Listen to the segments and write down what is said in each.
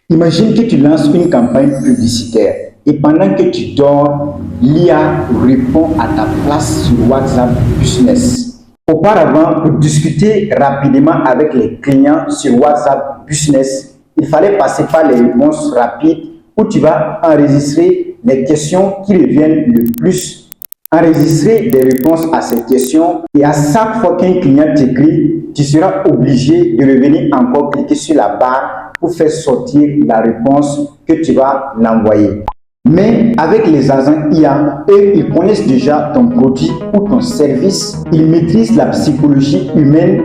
Imagine que tu lances une campagne publicitaire et pendant que tu dors, l'IA répond à ta place sur WhatsApp Business. Auparavant, pour discuter rapidement avec les clients sur WhatsApp Business, il fallait passer par les réponses rapides où tu vas enregistrer les questions qui reviennent le plus. Enregistrer des réponses à ces questions et à chaque fois qu'un client t'écrit, tu seras obligé de revenir encore cliquer sur la barre pour faire sortir la réponse que tu vas l'envoyer. Mais avec les agents IA, eux, ils connaissent déjà ton produit ou ton service. Ils maîtrisent la psychologie humaine.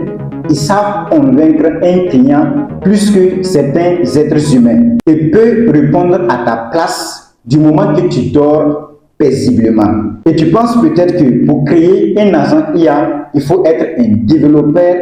Ils savent convaincre un client plus que certains êtres humains et peuvent répondre à ta place du moment que tu dors paisiblement. Et tu penses peut-être que pour créer un agent IA, il faut être un développeur,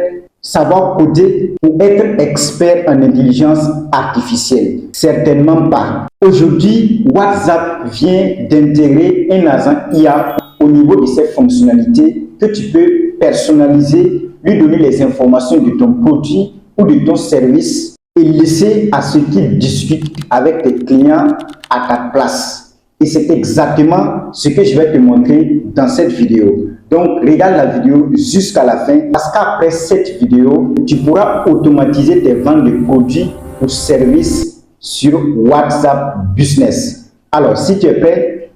savoir coder ou être expert en intelligence artificielle. Certainement pas. Aujourd'hui, WhatsApp vient d'intégrer un agent IA au niveau de ses fonctionnalités que tu peux personnaliser, lui donner les informations de ton produit ou de ton service et laisser à ce qu'il discute avec tes clients à ta place. Et c'est exactement ce que je vais te montrer dans cette vidéo. Donc, regarde la vidéo jusqu'à la fin parce qu'après cette vidéo, tu pourras automatiser tes ventes de produits ou services sur WhatsApp Business. Alors, si tu es prêt,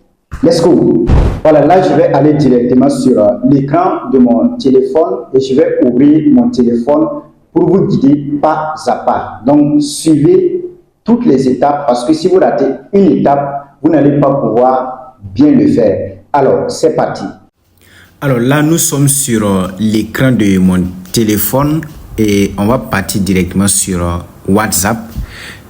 let's go. Voilà, là, je vais aller directement sur l'écran de mon téléphone et je vais ouvrir mon téléphone pour vous guider pas à pas. Donc, suivez toutes les étapes parce que si vous ratez une étape, vous n'allez pas pouvoir bien le faire. Alors, c'est parti. Alors là, nous sommes sur l'écran de mon téléphone et on va partir directement sur WhatsApp.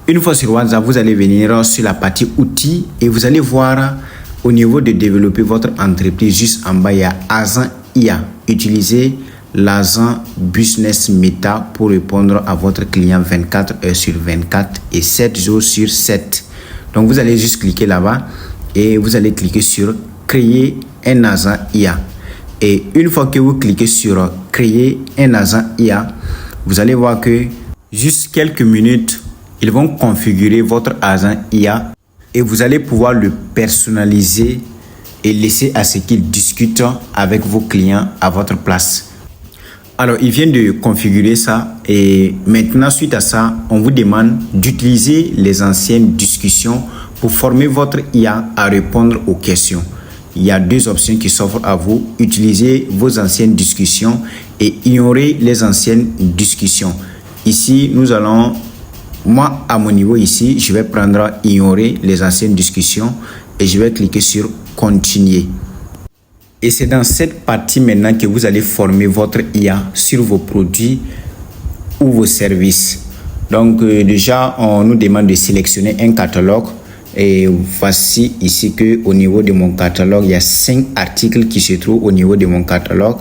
Une fois sur WhatsApp, vous allez venir sur la partie outils et vous allez voir au niveau de développer votre entreprise, juste en bas, il y a agent IA. Utilisez l'agent Business Meta pour répondre à votre client 24 heures sur 24 et 7 jours sur 7. Donc, vous allez juste cliquer là-bas et vous allez cliquer sur créer un agent IA. Et une fois que vous cliquez sur créer un agent IA, vous allez voir que juste quelques minutes, ils vont configurer votre agent IA et vous allez pouvoir le personnaliser et laisser à ce qu'il discute avec vos clients à votre place. Alors, il vient de configurer ça et maintenant, suite à ça, on vous demande d'utiliser les anciennes discussions pour former votre IA à répondre aux questions. Il y a deux options qui s'offrent à vous. Utilisez vos anciennes discussions et ignorez les anciennes discussions. Ici, nous allons, moi, à mon niveau ici, je vais prendre ignorer les anciennes discussions et je vais cliquer sur continuer. Et c'est dans cette partie maintenant que vous allez former votre IA sur vos produits ou vos services. Donc déjà, on nous demande de sélectionner un catalogue. Et voici ici que au niveau de mon catalogue, il y a 5 articles qui se trouvent au niveau de mon catalogue.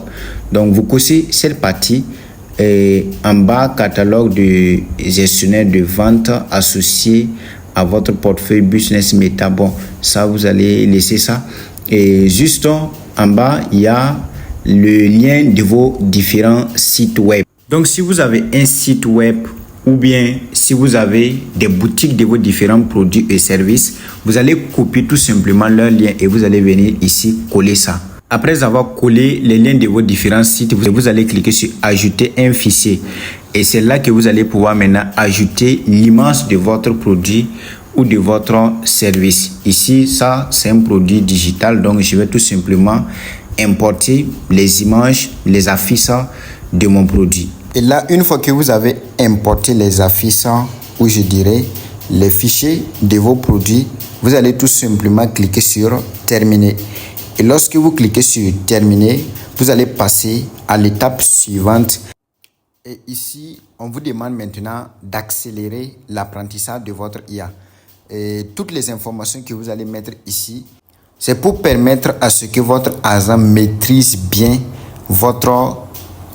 Donc vous cochez cette partie. Et en bas, catalogue de gestionnaire de vente associé à votre portefeuille Business Meta. Bon, ça vous allez laisser ça. Et juste en bas, il y a le lien de vos différents sites web. Donc, si vous avez un site web ou bien si vous avez des boutiques de vos différents produits et services, vous allez copier tout simplement leur lien et vous allez venir ici coller ça. Après avoir collé les liens de vos différents sites, vous allez cliquer sur ajouter un fichier. Et c'est là que vous allez pouvoir maintenant ajouter l'image de votre produit ou de votre service. Ici, ça, c'est un produit digital. Donc, je vais tout simplement importer les images, les affiches de mon produit. Et là, une fois que vous avez importé les affiches, ou je dirais les fichiers de vos produits, vous allez tout simplement cliquer sur terminer. Et lorsque vous cliquez sur terminer, vous allez passer à l'étape suivante. Et ici, on vous demande maintenant d'accélérer l'apprentissage de votre IA. Et toutes les informations que vous allez mettre ici, c'est pour permettre à ce que votre agent maîtrise bien votre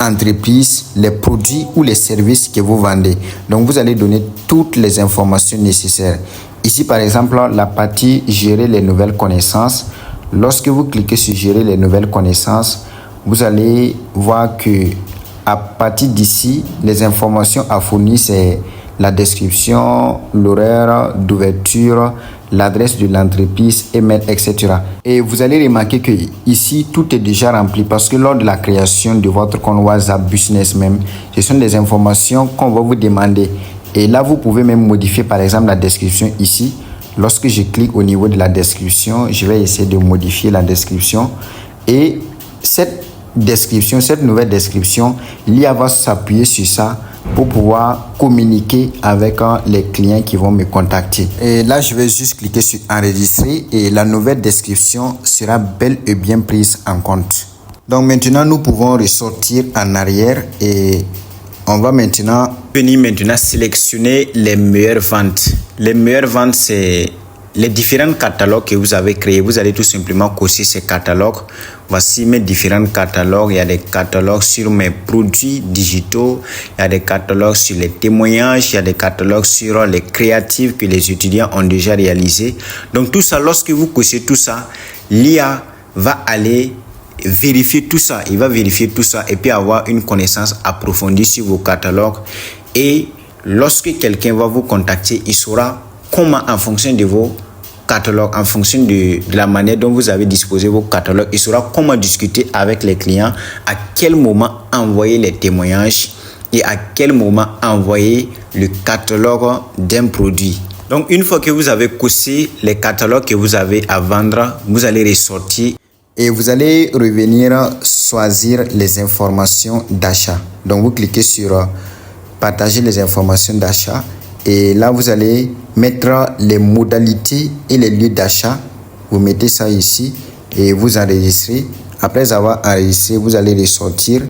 entreprise, les produits ou les services que vous vendez. Donc, vous allez donner toutes les informations nécessaires. Ici, par exemple, la partie gérer les nouvelles connaissances. Lorsque vous cliquez sur gérer les nouvelles connaissances, vous allez voir que à partir d'ici, les informations à fournir, c'est la description, l'horaire d'ouverture, l'adresse de l'entreprise, email, etc. Et vous allez remarquer que ici, tout est déjà rempli parce que lors de la création de votre compte WhatsApp Business même, ce sont des informations qu'on va vous demander. Et là, vous pouvez même modifier par exemple la description ici. Lorsque je clique au niveau de la description, je vais essayer de modifier la description. Et cette nouvelle description, l'IA va s'appuyer sur ça pour pouvoir communiquer avec les clients qui vont me contacter. Et là, je vais juste cliquer sur enregistrer et la nouvelle description sera bel et bien prise en compte. Donc maintenant, nous pouvons ressortir en arrière et on va maintenant venir sélectionner les meilleures ventes. Les meilleures ventes, c'est les différents catalogues que vous avez créés. Vous allez tout simplement cocher ces catalogues. Voici mes différents catalogues. Il y a des catalogues sur mes produits digitaux. Il y a des catalogues sur les témoignages. Il y a des catalogues sur les créatifs que les étudiants ont déjà réalisés. Donc tout ça, lorsque vous cochez tout ça, l'IA va aller vérifier tout ça. Il va vérifier tout ça et puis avoir une connaissance approfondie sur vos catalogues. Et lorsque quelqu'un va vous contacter, il saura comment, en fonction de vos catalogues, en fonction de la manière dont vous avez disposé vos catalogues, il saura comment discuter avec les clients, à quel moment envoyer les témoignages et à quel moment envoyer le catalogue d'un produit. Donc, une fois que vous avez coché les catalogues que vous avez à vendre, vous allez ressortir et vous allez revenir choisir les informations d'achat. Donc, vous cliquez sur partager les informations d'achat. Et là, vous allez mettre les modalités et les lieux d'achat. Vous mettez ça ici et vous enregistrez. Après avoir enregistré, vous allez ressortir.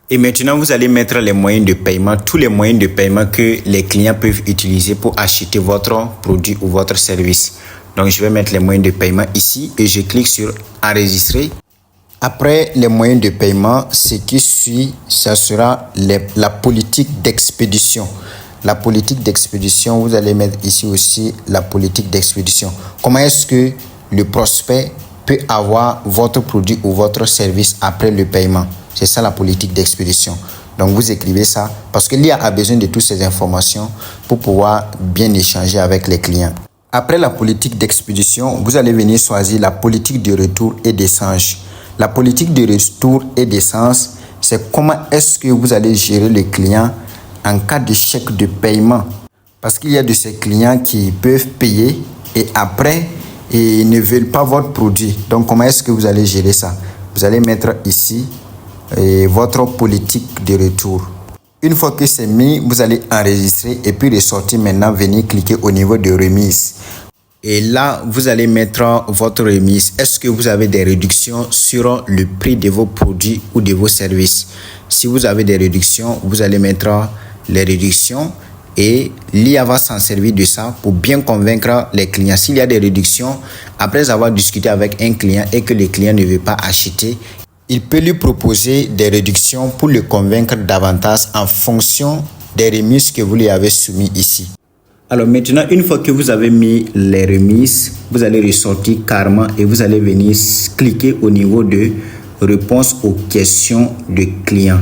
Et maintenant, vous allez mettre les moyens de paiement, tous les moyens de paiement que les clients peuvent utiliser pour acheter votre produit ou votre service. Donc, je vais mettre les moyens de paiement ici et je clique sur enregistrer. Après les moyens de paiement, ce qui suit, ça sera la politique d'expédition. La politique d'expédition, vous allez mettre ici aussi la politique d'expédition. Comment est-ce que le prospect peut avoir votre produit ou votre service après le paiement? C'est ça la politique d'expédition. Donc vous écrivez ça parce que l'IA a besoin de toutes ces informations pour pouvoir bien échanger avec les clients. Après la politique d'expédition, vous allez venir choisir la politique de retour et d'échange. La politique de retour et d'échange, c'est comment est-ce que vous allez gérer le client en cas de chèque de paiement. Parce qu'il y a de ces clients qui peuvent payer et après, ils ne veulent pas votre produit. Donc, comment est-ce que vous allez gérer ça? Vous allez mettre ici votre politique de retour. Une fois que c'est mis, vous allez enregistrer et puis ressortir maintenant, venir cliquer au niveau de remise. Et là, vous allez mettre votre remise. Est-ce que vous avez des réductions sur le prix de vos produits ou de vos services? Si vous avez des réductions, vous allez mettre les réductions et l'IA va s'en servir de ça pour bien convaincre les clients. S'il y a des réductions, après avoir discuté avec un client et que le client ne veut pas acheter, il peut lui proposer des réductions pour le convaincre davantage en fonction des remises que vous lui avez soumises ici. Alors maintenant, une fois que vous avez mis les remises, vous allez ressortir carrément et vous allez venir cliquer au niveau de réponse aux questions de clients.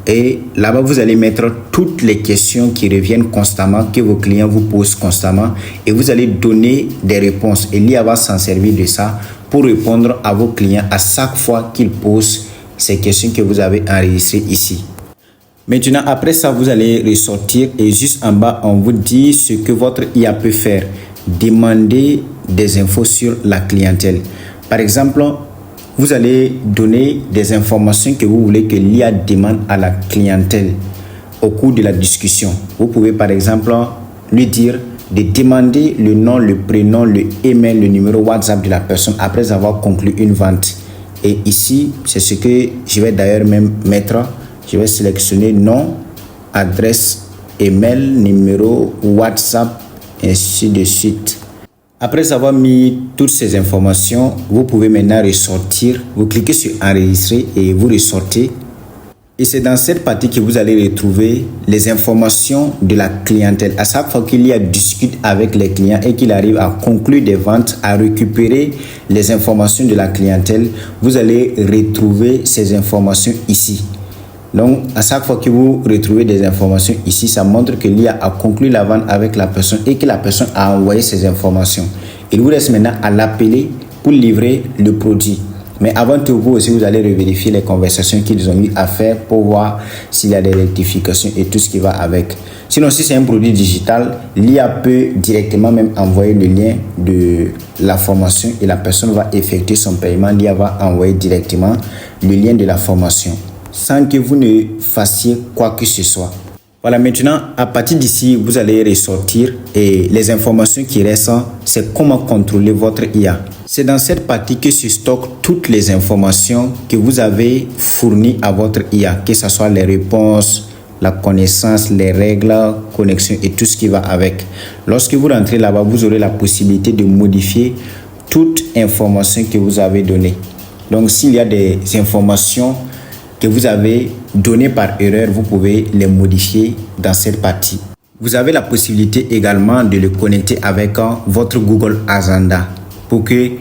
Et là-bas, vous allez mettre toutes les questions qui reviennent constamment, que vos clients vous posent constamment. Et vous allez donner des réponses. Et l'IA va s'en servir de ça pour répondre à vos clients à chaque fois qu'ils posent ces questions que vous avez enregistrées ici. Maintenant, après ça, vous allez ressortir et juste en bas, on vous dit ce que votre IA peut faire. Demandez des infos sur la clientèle. Par exemple, vous allez donner des informations que vous voulez que l'IA demande à la clientèle au cours de la discussion. Vous pouvez par exemple lui dire de demander le nom, le prénom, le email, le numéro WhatsApp de la personne après avoir conclu une vente. Et ici, c'est ce que je vais d'ailleurs même mettre. Je vais sélectionner nom, adresse, email, numéro, WhatsApp, ainsi de suite. Après avoir mis toutes ces informations, vous pouvez maintenant ressortir. Vous cliquez sur enregistrer et vous ressortez. Et c'est dans cette partie que vous allez retrouver les informations de la clientèle. À chaque fois qu'il y a discute avec les clients et qu'il arrive à conclure des ventes, à récupérer les informations de la clientèle, vous allez retrouver ces informations ici. Donc, à chaque fois que vous retrouvez des informations ici, ça montre que l'IA a conclu la vente avec la personne et que la personne a envoyé ces informations. Il vous reste maintenant à l'appeler pour livrer le produit. Mais avant tout, vous aussi, vous allez revérifier les conversations qu'ils ont eu à faire pour voir s'il y a des rectifications et tout ce qui va avec. Sinon, si c'est un produit digital, l'IA peut directement même envoyer le lien de la formation et la personne va effectuer son paiement. L'IA va envoyer directement le lien de la formation sans que vous ne fassiez quoi que ce soit. Voilà, maintenant, à partir d'ici, vous allez ressortir et les informations qui restent, c'est comment contrôler votre IA. C'est dans cette partie que se stockent toutes les informations que vous avez fournies à votre IA, que ce soit les réponses, la connaissance, les règles, connexion et tout ce qui va avec. Lorsque vous rentrez là-bas, vous aurez la possibilité de modifier toute information que vous avez donnée. Donc, s'il y a des informations que vous avez données par erreur, vous pouvez les modifier dans cette partie. Vous avez la possibilité également de le connecter avec votre Google Agenda pour qu'il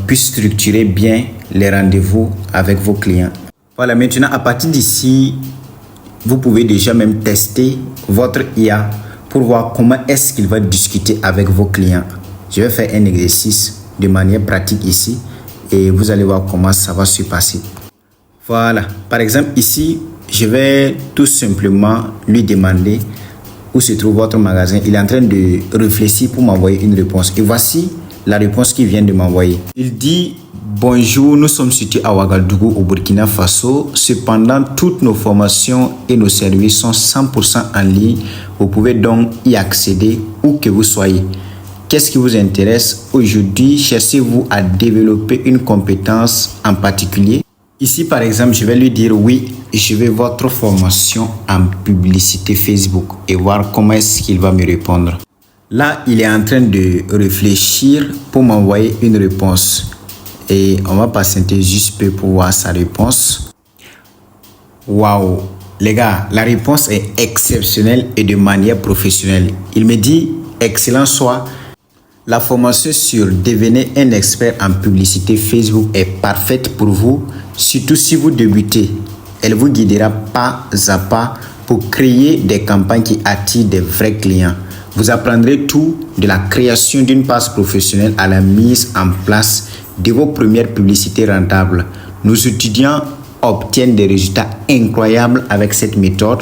puisse structurer bien les rendez-vous avec vos clients. Voilà, maintenant à partir d'ici, vous pouvez déjà même tester votre IA pour voir comment est-ce qu'il va discuter avec vos clients. Je vais faire un exercice de manière pratique ici et vous allez voir comment ça va se passer. Voilà, par exemple ici, je vais tout simplement lui demander où se trouve votre magasin. Il est en train de réfléchir pour m'envoyer une réponse. Et voici la réponse qu'il vient de m'envoyer. Il dit: bonjour, nous sommes situés à Ouagadougou au Burkina Faso. Cependant, toutes nos formations et nos services sont 100% en ligne. Vous pouvez donc y accéder où que vous soyez. Qu'est-ce qui vous intéresse aujourd'hui? Cherchez-vous à développer une compétence en particulier? Ici, par exemple, je vais lui dire oui, je veux votre formation en publicité Facebook et voir comment est-ce qu'il va me répondre. Là, il est en train de réfléchir pour m'envoyer une réponse. Et on va patienter juste peu pour voir sa réponse. Waouh! Les gars, la réponse est exceptionnelle et de manière professionnelle. Il me dit, excellent soit. La formation sur devenir un expert en publicité Facebook est parfaite pour vous, surtout si vous débutez. Elle vous guidera pas à pas pour créer des campagnes qui attirent des vrais clients. Vous apprendrez tout de la création d'une page professionnelle à la mise en place de vos premières publicités rentables. Nos étudiants obtiennent des résultats incroyables avec cette méthode.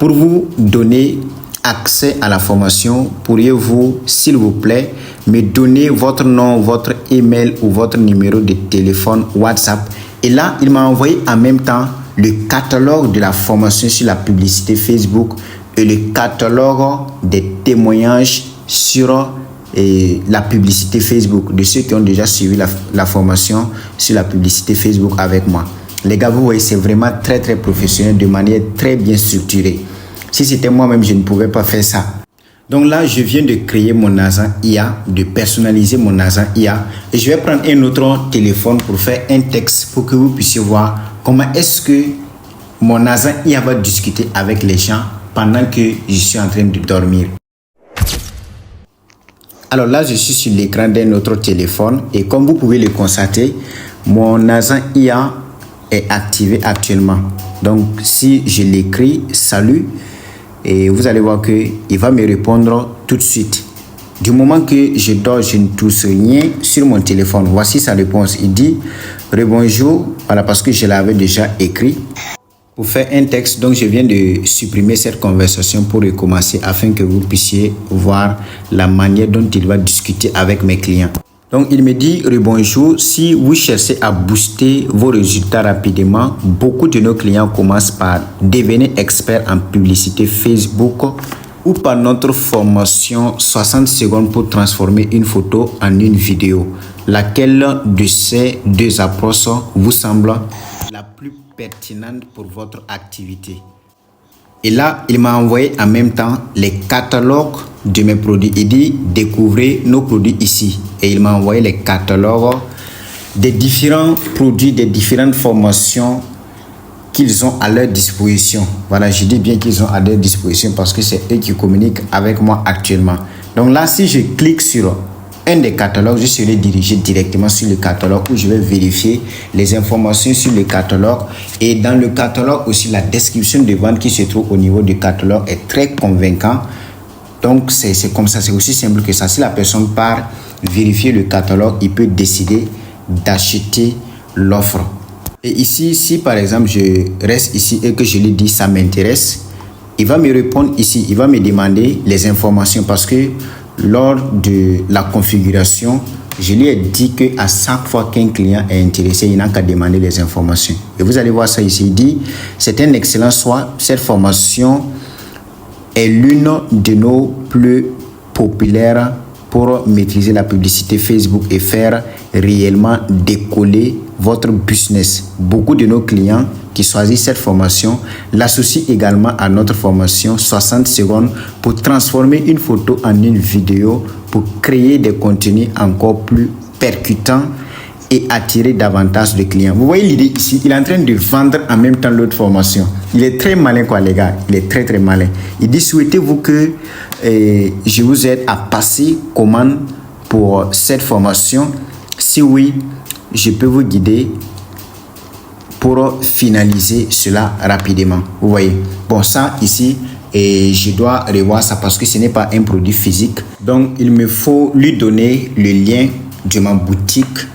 Pour vous donner accès à la formation, pourriez-vous, s'il vous plaît, me donner votre nom, votre email ou votre numéro de téléphone WhatsApp? Et là, il m'a envoyé en même temps le catalogue de la formation sur la publicité Facebook et le catalogue des témoignages sur la publicité Facebook de ceux qui ont déjà suivi la formation sur la publicité Facebook avec moi. Les gars, vous voyez, c'est vraiment très très professionnel, de manière très bien structurée. Si c'était moi-même, je ne pouvais pas faire ça. Donc là, je viens de créer mon agent IA, de personnaliser mon agent IA. Et je vais prendre un autre téléphone pour faire un texte pour que vous puissiez voir comment est-ce que mon agent IA va discuter avec les gens pendant que je suis en train de dormir. Alors là, je suis sur l'écran d'un autre téléphone. Et comme vous pouvez le constater, mon agent IA est activé actuellement. Donc si je l'écris, salut, et vous allez voir qu'il va me répondre tout de suite. Du moment que je dors, je ne touche rien sur mon téléphone. Voici sa réponse. Il dit rebonjour. Voilà, parce que je l'avais déjà écrit pour faire un texte. Donc, je viens de supprimer cette conversation pour recommencer afin que vous puissiez voir la manière dont il va discuter avec mes clients. Donc, il me dit rebonjour. Si vous cherchez à booster vos résultats rapidement, beaucoup de nos clients commencent par devenir experts en publicité Facebook ou par notre formation 60 secondes pour transformer une photo en une vidéo. Laquelle de ces deux approches vous semble la plus pertinente pour votre activité? Et là, il m'a envoyé en même temps les catalogues de mes produits. Il dit découvrez nos produits ici. Et il m'a envoyé les catalogues des différents produits, des différentes formations qu'ils ont à leur disposition. Voilà, je dis bien qu'ils ont à leur disposition parce que c'est eux qui communiquent avec moi actuellement. Donc là, si je clique sur un des catalogues, je serai dirigé directement sur le catalogue où je vais vérifier les informations sur le catalogue. Et dans le catalogue aussi, la description de vente qui se trouve au niveau du catalogue est très convaincant. Donc, c'est comme ça, c'est aussi simple que ça. Si la personne part vérifier le catalogue, il peut décider d'acheter l'offre. Et ici, si par exemple, je reste ici et que je lui dis ça m'intéresse, il va me répondre ici, il va me demander les informations parce que lors de la configuration, je lui ai dit qu'à chaque fois qu'un client est intéressé, il n'a qu'à demander les informations. Et vous allez voir ça ici, il dit, c'est un excellent choix, cette formation est l'une de nos plus populaires pour maîtriser la publicité Facebook et faire réellement décoller votre business. Beaucoup de nos clients qui choisissent cette formation l'associent également à notre formation 60 secondes pour transformer une photo en une vidéo pour créer des contenus encore plus percutants et attirer davantage de clients. Vous voyez l'idée ici, il est en train de vendre en même temps l'autre formation. Il est très malin quoi les gars, il est très malin. Il dit souhaitez-vous que je vous aide à passer commande pour cette formation? Si oui, je peux vous guider pour finaliser cela rapidement. Vous voyez, bon ça ici, et je dois revoir ça parce que ce n'est pas un produit physique. Donc il me faut lui donner le lien de ma boutique.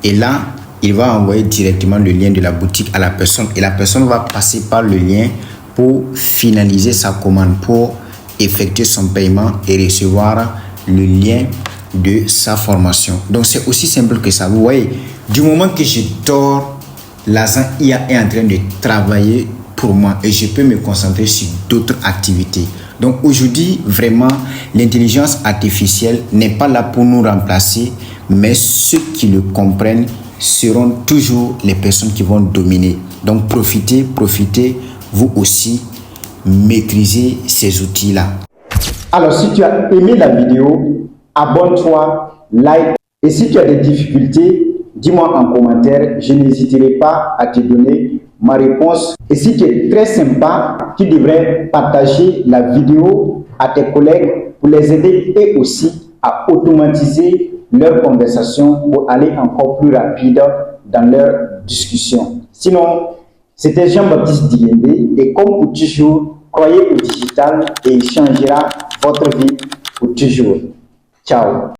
Et là, il va envoyer directement le lien de la boutique à la personne. Et la personne va passer par le lien pour finaliser sa commande, pour effectuer son paiement et recevoir le lien de sa formation. Donc, c'est aussi simple que ça. Vous voyez, du moment que je dors, l'agent IA est en train de travailler pour moi et je peux me concentrer sur d'autres activités. Donc, aujourd'hui, vraiment, l'intelligence artificielle n'est pas là pour nous remplacer, mais ceux qui le comprennent seront toujours les personnes qui vont dominer. Donc profitez, vous aussi, maîtrisez ces outils-là. Alors si tu as aimé la vidéo, abonne-toi, like. Et si tu as des difficultés, dis-moi en commentaire, je n'hésiterai pas à te donner ma réponse. Et si tu es très sympa, tu devrais partager la vidéo à tes collègues pour les aider et aussi à automatiser leur conversation pour aller encore plus rapide dans leur discussion. Sinon, c'était Jean-Baptiste Diende et comme pour toujours, croyez au digital et il changera votre vie pour toujours. Ciao.